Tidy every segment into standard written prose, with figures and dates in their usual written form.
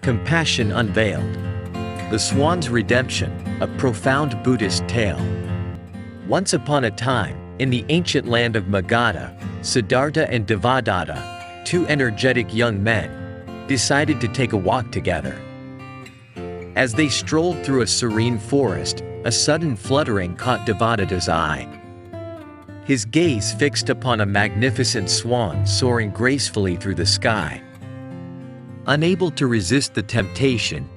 Compassion Unveiled. The Swan's Redemption, a profound Buddhist tale. Once upon a time, in the ancient land of Magadha, Siddhartha and Devadatta, two energetic young men, decided to take a walk together. As they strolled through a serene forest, a sudden fluttering caught Devadatta's eye. His gaze fixed upon a magnificent swan soaring gracefully through the sky. Unable to resist the temptation,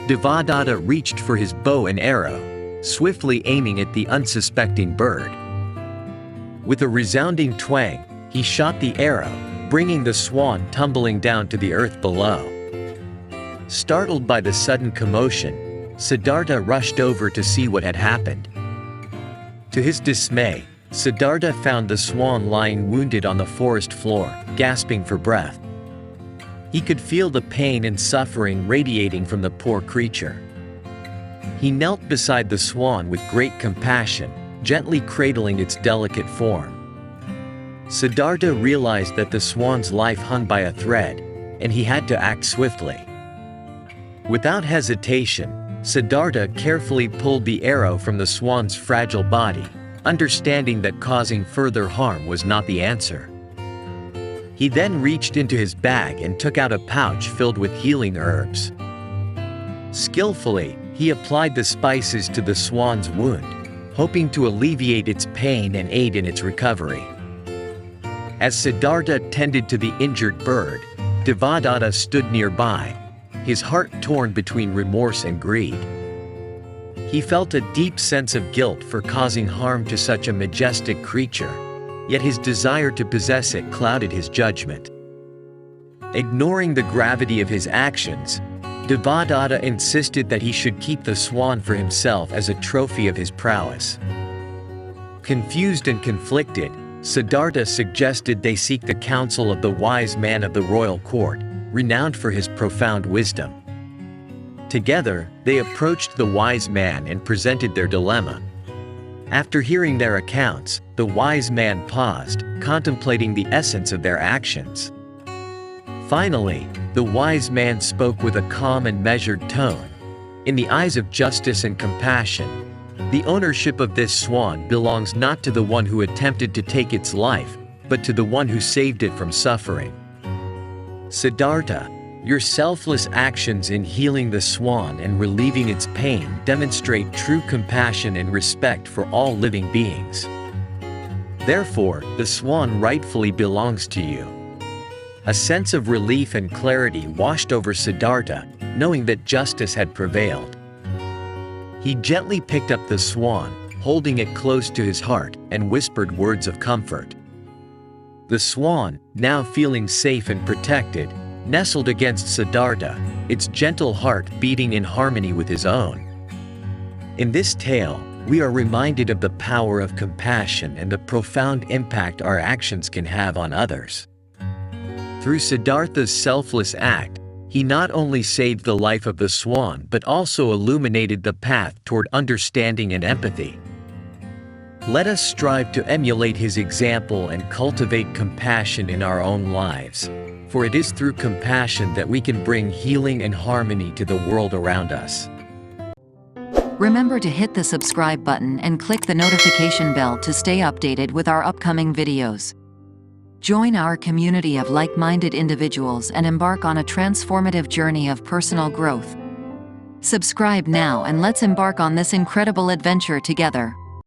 Devadatta reached for his bow and arrow, swiftly aiming at the unsuspecting bird. With a resounding twang, he shot the arrow, bringing the swan tumbling down to the earth below. Startled by the sudden commotion, Siddhartha rushed over to see what had happened. To his dismay, Siddhartha found the swan lying wounded on the forest floor, gasping for breath. He could feel the pain and suffering radiating from the poor creature. He knelt beside the swan with great compassion, gently cradling its delicate form. Siddhartha realized that the swan's life hung by a thread, and he had to act swiftly. Without hesitation, Siddhartha carefully pulled the arrow from the swan's fragile body, understanding that causing further harm was not the answer. He then reached into his bag and took out a pouch filled with healing herbs. Skillfully, he applied the spices to the swan's wound, hoping to alleviate its pain and aid in its recovery. As Siddhartha tended to the injured bird, Devadatta stood nearby, his heart torn between remorse and greed. He felt a deep sense of guilt for causing harm to such a majestic creature, yet his desire to possess it clouded his judgment. Ignoring the gravity of his actions, Devadatta insisted that he should keep the swan for himself as a trophy of his prowess. Confused and conflicted, Siddhartha suggested they seek the counsel of the wise man of the royal court, renowned for his profound wisdom. Together, they approached the wise man and presented their dilemma. After hearing their accounts, the wise man paused, contemplating the essence of their actions. Finally, the wise man spoke with a calm and measured tone. In the eyes of justice and compassion, the ownership of this swan belongs not to the one who attempted to take its life, but to the one who saved it from suffering. Siddhartha, your selfless actions in healing the swan and relieving its pain demonstrate true compassion and respect for all living beings. Therefore, the swan rightfully belongs to you. A sense of relief and clarity washed over Siddhartha, knowing that justice had prevailed. He gently picked up the swan, holding it close to his heart, and whispered words of comfort. The swan, now feeling safe and protected, nestled against Siddhartha, its gentle heart beating in harmony with his own. In this tale, we are reminded of the power of compassion and the profound impact our actions can have on others. Through Siddhartha's selfless act, he not only saved the life of the swan but also illuminated the path toward understanding and empathy. Let us strive to emulate his example and cultivate compassion in our own lives, for it is through compassion that we can bring healing and harmony to the world around us. Remember to hit the subscribe button and click the notification bell to stay updated with our upcoming videos. Join our community of like-minded individuals and embark on a transformative journey of personal growth. Subscribe now and let's embark on this incredible adventure together.